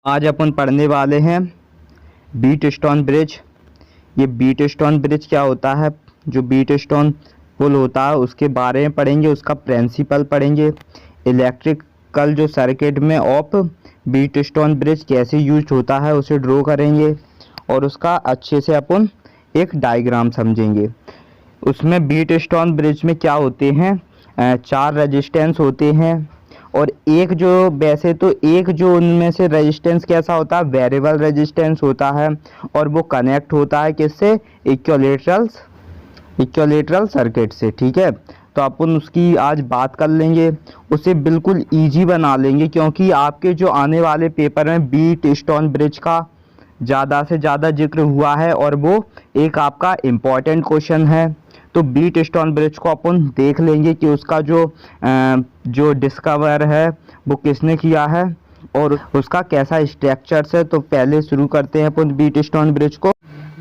आज अपन पढ़ने वाले हैं बीट स्टोन ब्रिज। ये बीट स्टोन ब्रिज क्या होता है, जो बीट स्टोन पुल होता है उसके बारे में पढ़ेंगे, उसका प्रिंसिपल पढ़ेंगे, इलेक्ट्रिकल जो सर्किट में ऑफ बीट स्टोन ब्रिज कैसे यूज होता है उसे ड्रॉ करेंगे और उसका अच्छे से अपन एक डायग्राम समझेंगे। उसमें बीट स्टोन ब्रिज में क्या होते हैं, 4 रेजिस्टेंस होते हैं और एक जो वैसे तो एक जो उनमें से रेजिस्टेंस कैसा होता है, वेरिएबल रेजिस्टेंस होता है और वो कनेक्ट होता है किससे, इक्विलैटरल सर्किट से। ठीक है, तो अपन उसकी आज बात कर लेंगे, उसे बिल्कुल इजी बना लेंगे क्योंकि आपके जो आने वाले पेपर में बीट स्टोन ब्रिज का ज़्यादा से ज़्यादा जिक्र हुआ है और वो एक आपका इम्पॉर्टेंट क्वेश्चन है। तो बीट स्टोन ब्रिज को अपन देख लेंगे कि उसका जो डिस्कवर है वो किसने किया है और उसका कैसा स्ट्रक्चर है। तो पहले शुरू करते हैं अपन बीट स्टोन ब्रिज को।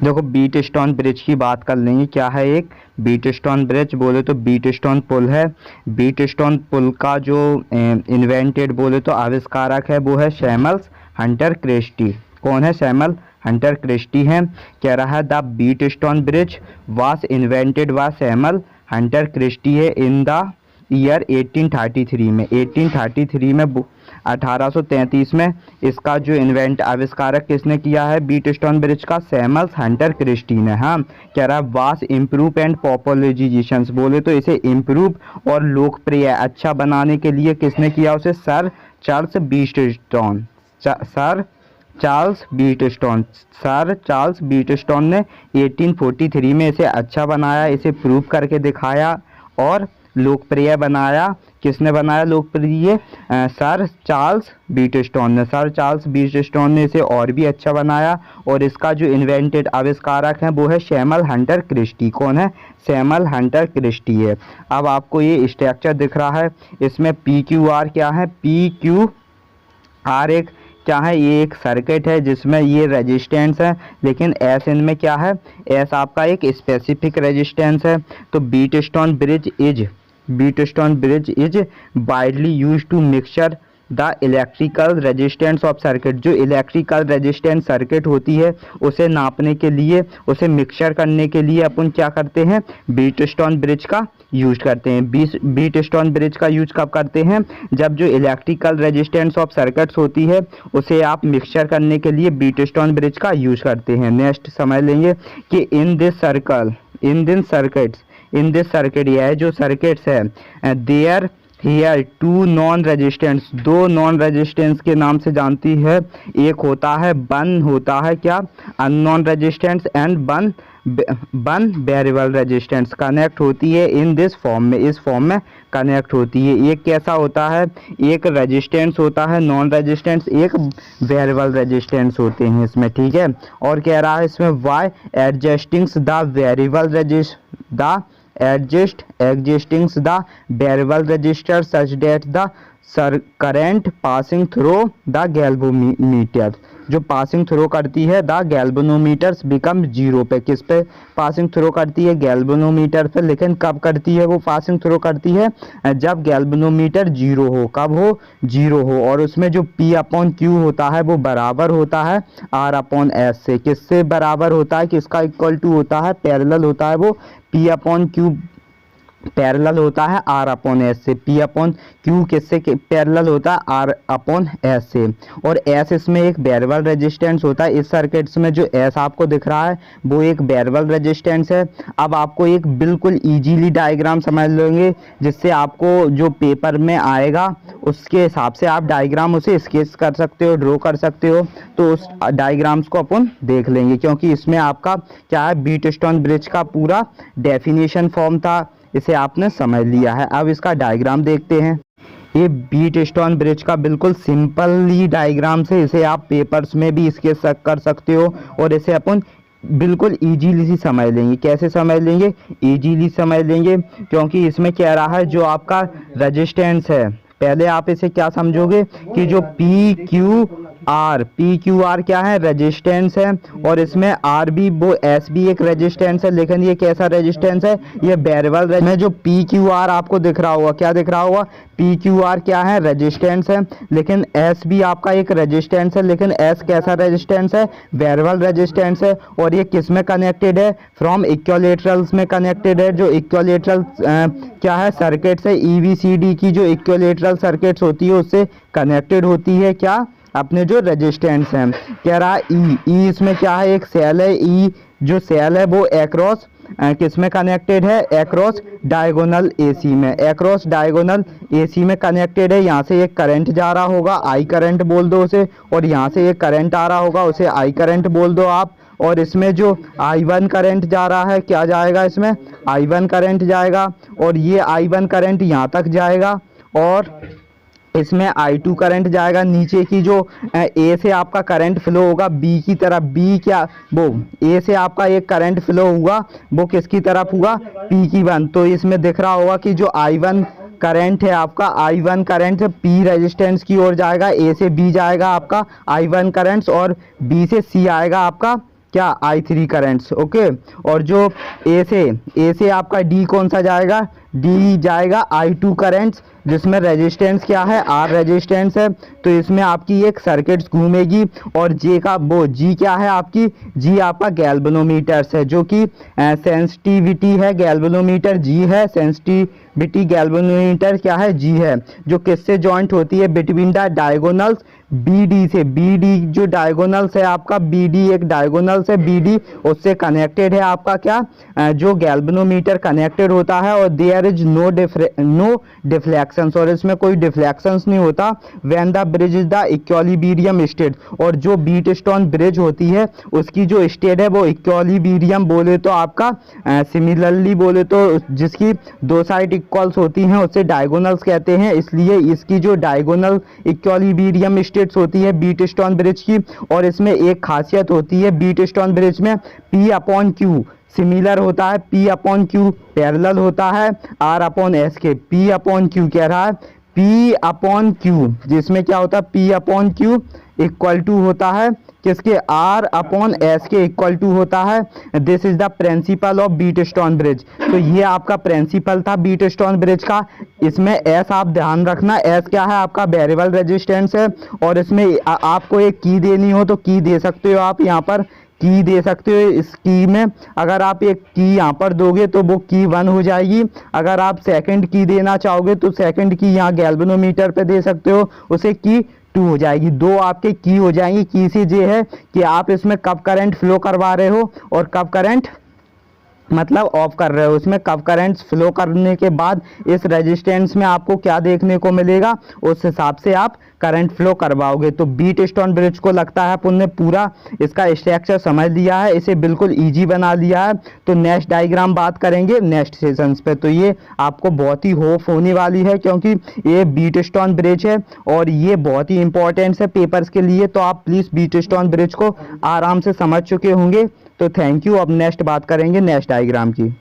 देखो, बीट स्टोन ब्रिज की बात कर लेंगे। क्या है एक बीट स्टोन ब्रिज, बोले तो बीट स्टोन पुल है। बीट स्टोन पुल का जो इन्वेंटेड बोले तो आविष्कारक है वो है सैमुअल हंटर क्रिस्टी। कौन है? सैमुअल हंटर क्रिस्टी हैं। कह रहा है the Wheatstone bridge was invented by Samuel Hunter Christie है इन द ईयर 1833 में। 1833 में 1833 में इसका जो आविष्कारक किसने किया है बीट स्टोन ब्रिज का? सैमुअल हंटर क्रिस्टी ने। हाँ, कह रहा है वाज इम्प्रूव एंड पॉपुलराइजेशन, बोले तो इसे इम्प्रूव और लोकप्रिय अच्छा बनाने के लिए किसने किया उसे? सर चार्ल्स बीट स्टोन ने 1843 में इसे अच्छा बनाया, इसे प्रूव करके दिखाया और लोकप्रिय बनाया। किसने बनाया लोकप्रिय? सर चार्ल्स बीट स्टोन ने। सर चार्ल्स बीट स्टोन ने इसे और भी अच्छा बनाया और इसका जो इन्वेंटेड आविष्कारक है वो है सैमुअल हंटर क्रिस्टी। कौन है? सैमुअल हंटर क्रिस्टी है। अब आपको ये स्ट्रक्चर दिख रहा है, इसमें PQR क्या है? PQR एक क्या है? ये एक सर्किट है जिसमें ये रेजिस्टेंस है, लेकिन एस इनमें क्या है? एस आपका एक स्पेसिफिक रेजिस्टेंस है। तो Wheatstone bridge is widely use to measure the electrical resistance of circuit. जो इलेक्ट्रिकल रेजिस्टेंस सर्किट होती है उसे नापने के लिए, उसे मिक्सचर करने के लिए अपन क्या करते हैं? बीट स्टोन ब्रिज का यूज करते हैं। बीट स्टोन ब्रिज का यूज कब करते हैं? जब जो इलेक्ट्रिकल रेजिस्टेंस ऑफ सर्किट्स होती है उसे आप मिक्सचर करने के लिए बीट स्टोन ब्रिज का यूज करते हैं। नेक्स्ट समझ लेंगे कि इन दिस सर्किट यह जो सर्किट्स है there here to known resistance, 2 known resistance के नाम से जानती है। एक होता है वन होता है क्या? Unknown resistance and one variable resistance connect होती है इन दिस फॉर्म में, इस फॉर्म में कनेक्ट होती है। एक कैसा होता है? एक रेजिस्टेंस होता है नॉन रेजिस्टेंस, एक वेरिएबल रेजिस्टेंस होते हैं इसमें। ठीक है, और कह रहा है इसमें by adjusting the variable existing the variable resistor such that the current passing through the galvanometer, जो पासिंग थ्रो करती है द गैल्वेनोमीटर्स बिकम जीरो पे। किस पे पासिंग थ्रो करती है? गैल्वेनोमीटर पे। लेकिन कब करती है वो पासिंग थ्रो करती है? जब गैल्वेनोमीटर जीरो हो। कब हो? जीरो हो। और उसमें जो P/Q होता है वो बराबर होता है R/S से। किससे बराबर होता है? किसका इक्वल टू होता है? पैरेलल होता है वो। P/Q पैरेलल होता है R/S से। P/Q किससे पैरेलल होता है? R/S से। और S इसमें एक वेरिएबल रेजिस्टेंस होता है। इस सर्किट्स में जो S आपको दिख रहा है वो एक वेरिएबल रेजिस्टेंस है। अब आपको एक बिल्कुल इजीली डायग्राम समझ लेंगे जिससे आपको जो पेपर में आएगा उसके हिसाब से आप डायग्राम उसे स्केच कर सकते हो, ड्रॉ कर सकते हो। तो उस डायग्राम्स को अपन देख लेंगे क्योंकि इसमें आपका क्या है, बीट स्टोन ब्रिज का पूरा डेफिनेशन फॉर्म था, इसे आपने समझ लिया है। अब इसका डायग्राम देखते हैं। ये बीट स्टोन ब्रिज का बिल्कुल सिंपली डायग्राम से इसे आप पेपर्स में भी स्केच कर सकते हो और इसे अपन बिल्कुल इजीली समझ लेंगे। कैसे समझ लेंगे? इजीली समझ लेंगे क्योंकि इसमें कह रहा है जो आपका रेजिस्टेंस है, पहले आप इसे क्या समझोगे कि जो आर, पी क्यू आर क्या है, रेजिस्टेंस है, और इसमें आर भी वो एस भी एक रेजिस्टेंस है, लेकिन ये कैसा रेजिस्टेंस है, ये वेरिएबल में जो पी क्यू आर आपको दिख रहा होगा, क्या दिख रहा होगा, पी क्यू आर क्या है, रेजिस्टेंस है, लेकिन एस भी आपका एक रेजिस्टेंस है, लेकिन एस कैसा रेजिस्टेंस है, वेरिएबल रेजिस्टेंस है, और ये किस में कनेक्टेड है, फ्रॉम इक्विलैटरल्स में कनेक्टेड है, जो इक्विलैटरल क्या है, सर्किट्स है, ईवीसीडी की जो इक्विलैटरल सर्किट्स होती है उससे कनेक्टेड होती है, क्या, अपने जो रेजिस्टेंस हैं। कह रहा ई इसमें क्या है, एक सेल है, ई जो सेल है वो एक्रॉस किस में कनेक्टेड है, एक्रॉस डायगोनल एसी में, एक्रॉस डायगोनल एसी में कनेक्टेड है। यहाँ से एक करंट जा रहा होगा, आई करंट बोल दो उसे, और यहाँ से एक करंट आ रहा होगा, उसे आई करंट बोल दो आप। और इसमें जो I1 करंट जा रहा है, क्या जाएगा, इसमें I1 करंट जाएगा, और ये I1 करंट यहाँ तक जाएगा, और इसमें I2 करंट जाएगा। नीचे की जो ए से आपका करंट फ्लो होगा बी की तरफ, बी क्या, वो ए से आपका एक करंट फ्लो होगा, वो किसकी तरफ होगा, पी की वन। तो इसमें दिख रहा होगा कि जो I1 करंट है आपका, I1 करंट पी रेजिस्टेंस की ओर जाएगा, ए से बी जाएगा आपका I1 करंट्स, और बी से सी आएगा आपका क्या, I3 करंट्स। ओके, और जो ए से आपका डी कौन सा जाएगा, डी जाएगा I2 करंट्स, जिसमें रेजिस्टेंस क्या है, आर रेजिस्टेंस है। तो इसमें आपकी एक सर्किट्स घूमेगी, और जे का वो जी क्या है आपकी, जी आपका गैल्वेनोमीटर्स है, जो कि सेंसिटिविटी है, गैल्वेनोमीटर जी है, सेंसिटिविटी गैल्वेनोमीटर क्या है, जी है, जो किससे जॉइंट होती है, बिटवीन द डायगोनल्स BD से, BD जो डायगोनल्स है आपका, BD एक डायगोनल्स है, BD उससे कनेक्टेड है आपका क्या, जो गैल्वेनोमीटर कनेक्टेड होता है, और देयर इज नो डिफ्लेक्शंस, और इसमें कोई डिफ्लेक्शंस नहीं होता। When the bridge is the equilibrium state, और जो बीट स्टोन ब्रिज होती है उसकी जो स्टेट है वो इक्विलिब्रियम बोले तो आपका, सिमिलरली बोले तो जिसकी दो साइड इक्वल्स होती हैं उसे डायगोनल्स कहते हैं, इसलिए इसकी जो डायगोनल इक्विलिब्रियम स्टेट्स होती है बीट स्टोन ब्रिज की। और इसमें एक खासियत होती है बीट स्टोन ब्रिज में, P अपॉन Q सिमिलर होता है, P अपॉन Q पैरेलल होता है R अपॉन S के। P अपॉन Q कह रहा है, P अपॉन Q, जिसमें क्या होता है, P upon Q equal to होता है किसके, R अपॉन S के इक्वल टू होता है। This is the principle of Wheatstone bridge. तो ये आपका प्रिंसिपल था बीट स्टोन ब्रिज का। इसमें S आप ध्यान रखना, S क्या है आपका, वेरिएबल रेजिस्टेंस है, और इसमें आपको एक की देनी हो तो की दे सकते हो आप, यहाँ पर की दे सकते हो। इस की में अगर आप एक की यहाँ पर दोगे तो वो की 1 हो जाएगी, अगर आप सेकंड की देना चाहोगे तो सेकंड की यहाँ गैल्वेनोमीटर पे दे सकते हो, उसे की 2 हो जाएगी। दो आपके की हो जाएंगी। की से ये है कि आप इसमें कब करंट फ्लो करवा रहे हो और कब करंट मतलब ऑफ कर रहे हो। इसमें कब करंट्स फ्लो करने के बाद इस रेजिस्टेंस में आपको क्या देखने को मिलेगा, उस हिसाब से आप करंट फ्लो करवाओगे। तो बीट स्टोन ब्रिज को लगता है अपन ने पूरा इसका स्ट्रक्चर समझ लिया है, इसे बिल्कुल इजी बना लिया है। तो नेक्स्ट डायग्राम बात करेंगे नेक्स्ट सेशंस पे। तो ये आपको बहुत ही होप होने वाली है, क्योंकि ये बीट स्टोन ब्रिज है और ये बहुत ही इंपॉर्टेंट है पेपर्स के लिए। तो आप प्लीज़ बीट स्टोन ब्रिज को आराम से समझ चुके होंगे। तो थैंक यू। अब नेक्स्ट बात करेंगे नेक्स्ट डायग्राम की।